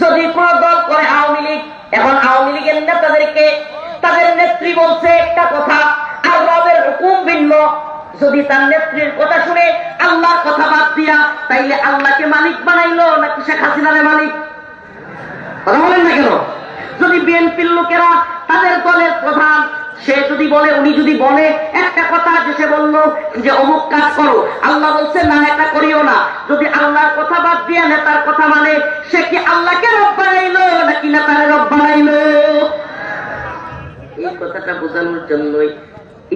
যদি কোন দল করে আওয়ামী লীগ, এখন আওয়ামী লীগের নেতাদেরকে তাদের নেত্রী বলছে একটা কথা, আর রবের হুকুম ভিন্ন। যদি তার নেত্রীর কথা শুনে আল্লাহর কথা বাদ দিয়া, তাইলে আল্লাহকে মালিক বানাইলো নাকি শেখ হাসিনারে মালিক? কথা বলেন না কেন? যদি বিএনপির লোকেরা তাদের দলের প্রধান, সে যদি বলে, উনি যদি বলে একটা কথা, যে সে বললো যে অমুক কাজ করো, আল্লাহ বলছে না এটা করিও না, যদি আল্লাহর কথা বাদ দিয়া নেতার কথা মানে, সে কি আল্লাহকে রব বানাইলো নাকি নেতারে রব বানাইলো? এই কথাটা বোঝানোর জন্যই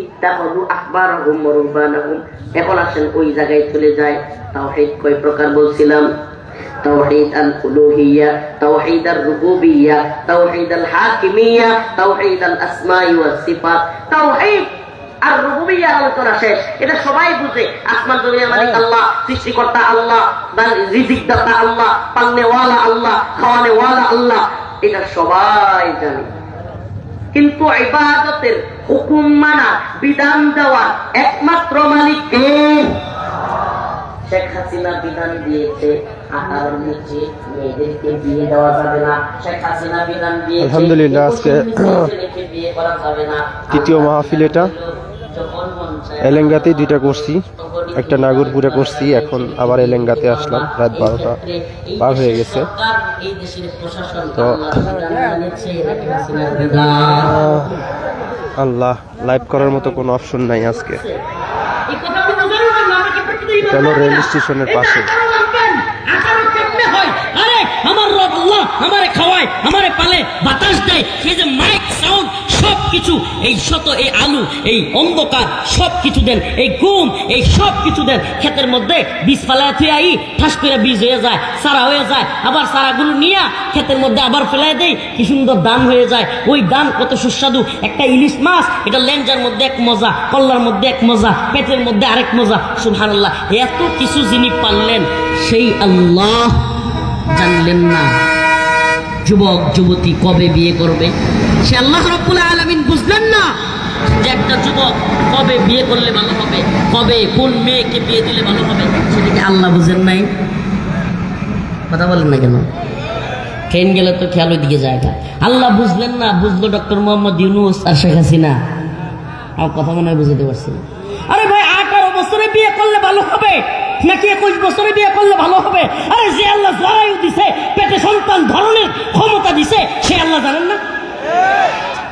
ইত্তাখাযু আহবারহুম ওয়া রুহবানাহুম। এখন আসেন ওই জায়গায় চলে যায়। তাওহীদ কয় প্রকার বলছিলাম? তাওহীদ আল উলুহিয়্যা, তাওহীদ আর রুবুবিয়্যা, তাওহীদ আল হাকিমিয়্যা, তাওহীদ আল আসমাই ওয়াস সিফাত। তাওহীদ আর রুবুবিয়্যার আলোচনা শেষ, এটা সবাই বুঝে। আসমান জমিনের মালিক আল্লাহ, সৃষ্টিকর্তা আল্লাহ, রিজিক দাতা আল্লাহ, পালনেওয়ালা আল্লাহ, খাওয়ানেওয়ালা আল্লাহ, এটা সবাই জানে। কিন্তু ইবাদতের হুকুম মানা, বিধান দেওয়া একমাত্র মালিক কে? শেখ হাসিনা বিধান দিয়েছে আঠারোর নিচে মেয়েদেরকে বিয়ে দেওয়া যাবে না। শেখ হাসিনা বিধান দিয়েছে আলহামদুলিল্লাহ আজকে বিয়ে করা যাবে না। তৃতীয় মাহফিল এটা। এলেঙ্গাতে দুইটা করছি, একটা নাগরপুরে করছি, এখন আবার এলেঙ্গাতে আসলাম। রাত 12টা পার হয়ে গেছে। তো আল্লাহ, লাইভ করার মতো কোনো অপশন নাই আজকে। কেন রেল স্টেশনের পাশে আমার রব আল্লাহ আমারে খাওয়ায়, আমারে পালে, বাতাস দেয়, সেই যে মাইক সাউন্ড সবকিছু, এই শত, এই আলু, এই অন্ধকার সবকিছু দেন, এই ঘুম, এই সব কিছু দেন। ক্ষেতের মধ্যে বীজ ফেলায় থুয়ে আই, ঠাস করে বীজ হয়ে যায়, সারা হয়ে যায়, আবার সারাগুলো নিয়ে ক্ষেতের মধ্যে আবার ফেলায় দেয়, কি সুন্দর দান হয়ে যায়। ওই দান কত সুস্বাদু। একটা ইলিশ মাছ, এটা লেঞ্জার মধ্যে এক মজা, কল্লার মধ্যে এক মজা, পেটের মধ্যে আরেক মজা। সুবহানাল্লাহ, এত কিছু যিনি পারলেন সেই আল্লাহ জানলেন না যুবক যুবতী কবে বিয়ে করবে? সে আল্লাহ রাব্বুল আলামিন বুঝলেন না যে একটা যুবক কবে বিয়ে করলে ভালো হবে, কবে কোন মেয়েকে বিয়ে দিলে ভালো হবে, সেটাকে আল্লাহ বুঝেন নাই? কথা বলেন না কেন? ট্রেন গেলে তো খেয়াল ওইদিকে জায়গা। আল্লাহ বুঝলেন না, বুঝলো ডক্টর মোহাম্মদ ইউনূস আর শেখ হাসিনা। আমার কথা মনে হয় বুঝতে পারছি। আরে ভাই, 18 বছরে বিয়ে করলে ভালো হবে নাকি 21 বছরে বিয়ে করলে ভালো হবে? আরে যে আল্লাহ জরায়ু দিছে, পেটে সন্তান ধারণের ক্ষমতা দিছে, সে আল্লাহ জানেন না?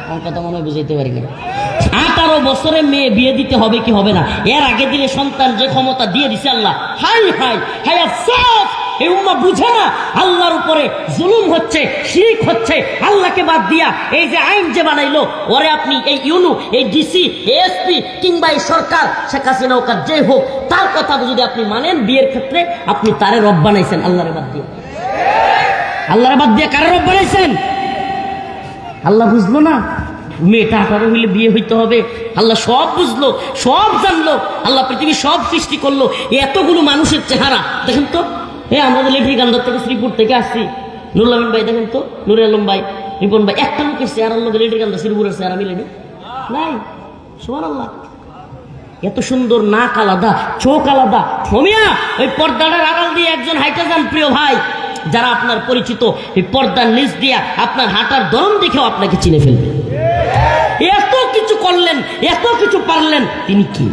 আমার কথা মনে হয় বুঝাইতে পারি না। 18 বছরে মেয়ে বিয়ে দিতে হবে কি হবে না, এর আগে দিলে সন্তান যে ক্ষমতা দিয়ে দিছে আল্লাহ, হাই হাই হাই আফসোস! এই উম্মাহ বুঝে না আল্লাহর উপরে জুলুম হচ্ছে, শিরক হচ্ছে। আল্লাহকে বাদ দিয়া এই যে আইন যে বানাইলো, ওরে আপনি এই ইউনু, এই ডিসি, এসপি কিংবা এই সরকার, শেখ হাসিনা হোক আর যে হোক, তার কথা যদি আপনি মানেন বিয়ের ক্ষেত্রে, আপনি তারে রব বানাইছেন আল্লাহরে বাদ দিয়ে। আল্লাহরে বাদ দিয়ে কারে রব বানাইছেন? আল্লাহ বুঝলো না মেয়েটা 18 হইলে বিয়ে হইতে হবে? আল্লাহ সব বুঝলো, সব জানলো। আল্লাহ পৃথিবী সব সৃষ্টি করলো। এতগুলো মানুষের চেহারা দেখেন তো। আমরা তো লেট্রি গান্ধার থেকে, শ্রীপুর থেকে আসছি। নুরুল আমিন ভাই দেখেন তো, নুরুল আলম ভাই, রিপন ভাই, একটা লোকের চেহারার লোক লেট্রি গান্ধা শ্রীপুরের চেহারা মিলেনি নাই। সুবহানাল্লাহ, এত সুন্দর নাক আলাদা, চোখ আলাদা। ফমিয়া, ওই পর্দাটার আড়াল দিয়ে একজন হাইটা যান প্রিয় ভাই, যারা আপনার পরিচিত, এই পর্দার নিচ দিয়া আপনার হাঁটার ধরন দেখেও আপনাকে চিনে ফেলবে। এত কিছু করলেন, এত কিছু পারলেন, তিনি কি?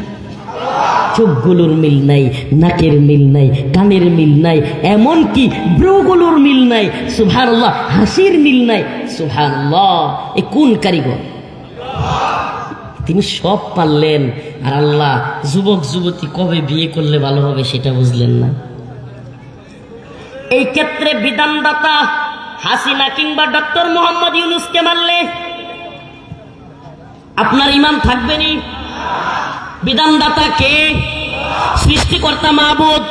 চোখগুলোর মিল নাই, নাকের মিল নাই, কানের মিল নাই, এমনকি ব্রুগুলোর মিল নাই। সুবহানাল্লাহ, হাসির মিল নাই। সুবহানাল্লাহ, এ কোন কারিগর? তিনি সব পারলেন, আর আল্লাহ যুবক যুবতী কবে বিয়ে করলে ভালো হবে সেটা বুঝলেন না। এই ক্ষেত্রে বিধানদাতা হাসিনা কিংবা ডক্টর মোহাম্মদ ইউনূসকে মারলে আপনার ঈমান থাকবেনি? বিধানদাতা কে? সৃষ্টিকর্তা মাবুদ,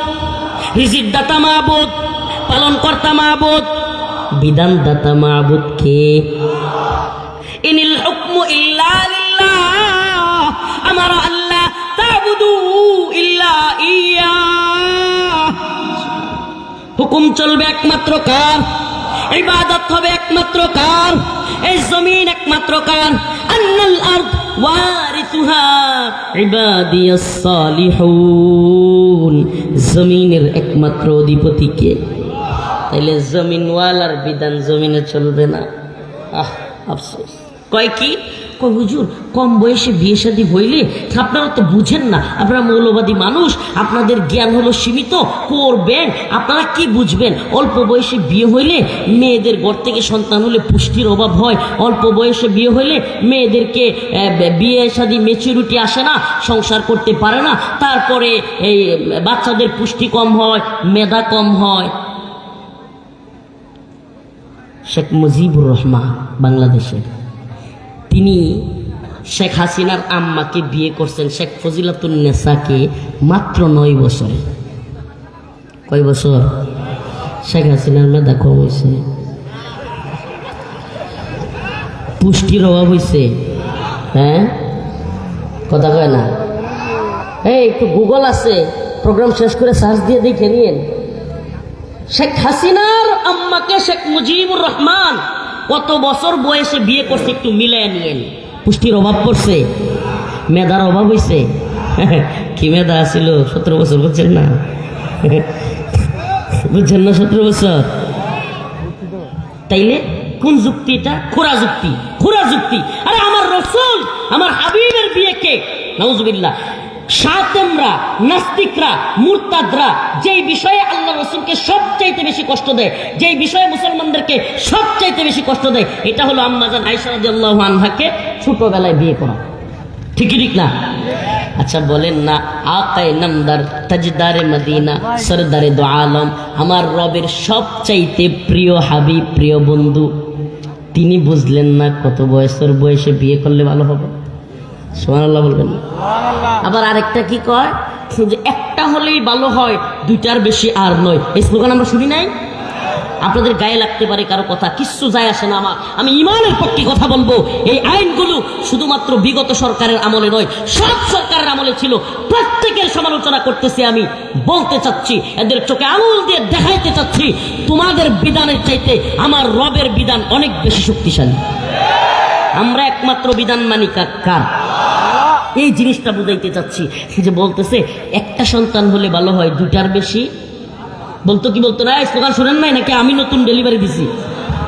রিজিক দাতা মাবুদ, পালনকর্তা মাবুদ। বিধানদাতা মাবুদ কে? ইনিল হুকমু ইল্লা লিল্লাহ, আমারা আল্লাহ তা'বুদু ইল্লা ইয়া। হুকুম চলবে একমাত্র কার? ইবাদত হবে একমাত্র কার? এই জমিন একমাত্র কার? আন্নাল আরদ ওয়ারিসুহা ইবাদিয়াস সালিহুন। জমিনের একমাত্র অধিপতি কে? তাইলে জমিনওয়ালার বিধান জমিনে চলবে না। আফসোস। কয় কি? কয় হুজুর কম বয়সে বিয়ে শাদী হইলে আপনারা তো বুঝেন না, আপনারা মৌলবাদী মানুষ, আপনাদের জ্ঞান হলো সীমিত, করবেন, আপনারা কি বুঝবেন? অল্প বয়সে বিয়ে হইলে মেয়েদের ঘর থেকে সন্তান হলে পুষ্টির অভাব হয়, অল্প বয়সে বিয়ে হইলে মেয়েদেরকে বিয়ে শাদী ম্যাচুরিটি আসে না, সংসার করতে পারে না, তারপরে এই বাচ্চাদের পুষ্টি কম হয়, মেধা কম হয়। শেখ মুজিবুর রহমান বাংলাদেশের, তিনি শেখ হাসিনার আম্মাকে বিয়ে করছেন, শেখ ফজিলাতুন্নেসাকে, মাত্র 9 বছরে। কয় বছর? শেখ হাসিনার মেধা কম হয়েছে, পুষ্টির অভাব হয়েছে। হ্যাঁ, কথা কয় না। এই একটু গুগল আছে, প্রোগ্রাম শেষ করে সার্চ দিয়ে দেখে নিন। শেখ হাসিনার আম্মাকে শেখ মুজিবুর রহমান কত বছর বয়সে বিয়ে করছে একটু মিলাই নিয়েন। পুষ্টির অভাব পড়ছে, মেধার অভাব হয়েছে। কি মেধা ছিল? 17 বছর, বুঝছেন না? বুঝছেন না? 17 বছর। তাইলে কোন যুক্তি এটা? খোরা যুক্তি, খোরা যুক্তি। আরে আমার রসুল, আমার হাবিবের বিয়েকে নাউজুবিল্লাহ শাতেমরা, নাস্তিকরা, মুরতাদরা যেই বিষয়ে আল্লাহ রসুলকে সবচাইতে বেশি কষ্ট দেয়, যেই বিষয়ে মুসলমানদেরকে সবচাইতে বেশি কষ্ট দেয়, এটা হলো আম্মাজান আয়েশা রাদিয়াল্লাহু আনহাকে ছোটবেলায় বিয়ে করা। ঠিকই ঠিক না? আচ্ছা বলেন না, আকায়ে নামদার, তাজদারে মদিনা, সরদারে দো আলম, আমার রবের সবচাইতে প্রিয় হাবিব, প্রিয় বন্ধু, তিনি বুঝলেন না কত বয়সে বিয়ে করলে ভালো হবে? সুবহানাল্লাহ বলবেন না? আবার আরেকটা কি কয় যে একটা হলেই ভালো হয়, 2টার বেশি আর নয়। এই স্লোগান আমরা শুনি নাই? আপনাদের গায়ে লাগতে পারে কারো কথা, কিচ্ছু যায় আসে না আমার। আমি ইমানের পক্ষে কথা বলবো, এই আইনগুলো শুধুমাত্র বিগত সরকারের আমলে নয়, সব সরকারের আমলে ছিল। প্রত্যেকের সমালোচনা করতেছি, আমি বলতে চাচ্ছি, এদের চোখে আঙুল দিয়ে দেখাইতে চাচ্ছি, তোমাদের বিধানের চাইতে আমার রবের বিধান অনেক বেশি শক্তিশালী। আমরা একমাত্র বিধান মানি কার? এই জিনিসটা বুঝাইতে চাচ্ছি যে বলতেছে একটা সন্তান হলে ভালো হয়, 2টার বেশি। বলতো কি বলতো না? এই স্লোগান শুনেন নাই নাকি? আমি নতুন ডেলিভারি দিছি।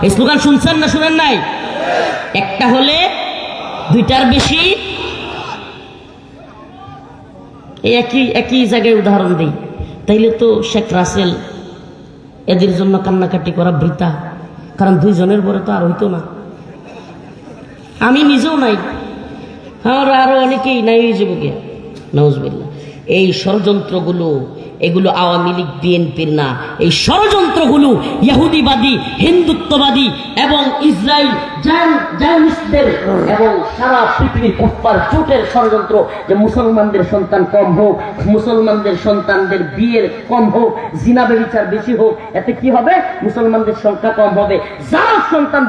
এই স্লোগান শুনছেন না শুনেন নাই? একটা হলে 2টার বেশি। এই একই জায়গায় উদাহরণ দিই, তাইলে তো শেখ রাসেল এদের জন্য কান্নাকাটি করা বৃথা, কারণ 2 জনের পরে তো আর হইতো না। আমি নিজেও নাই, আমার আরো অনেকেই নাই হয়ে যাবো কে, নাউজুবিল্লাহ। এই ষড়যন্ত্রগুলো, এগুলো আওয়ামী লীগ বিএনপির না, এই ষড়যন্ত্রগুলো ইহুদিবাদী, হিন্দুত্ববাদী এবং ইসরায়েল জায়নিস্টদের এবং সারা পৃথিবীর কুফফার জোটের ষড়যন্ত্র, যে মুসলমানদের সন্তান কম হোক, মুসলমানদের সন্তানদের বিয়ের কম হোক, জিনা ব্যভিচার বেশি হোক, এতে কি হবে? মুসলমানদের সংখ্যা কম হবে। যারা সন্তান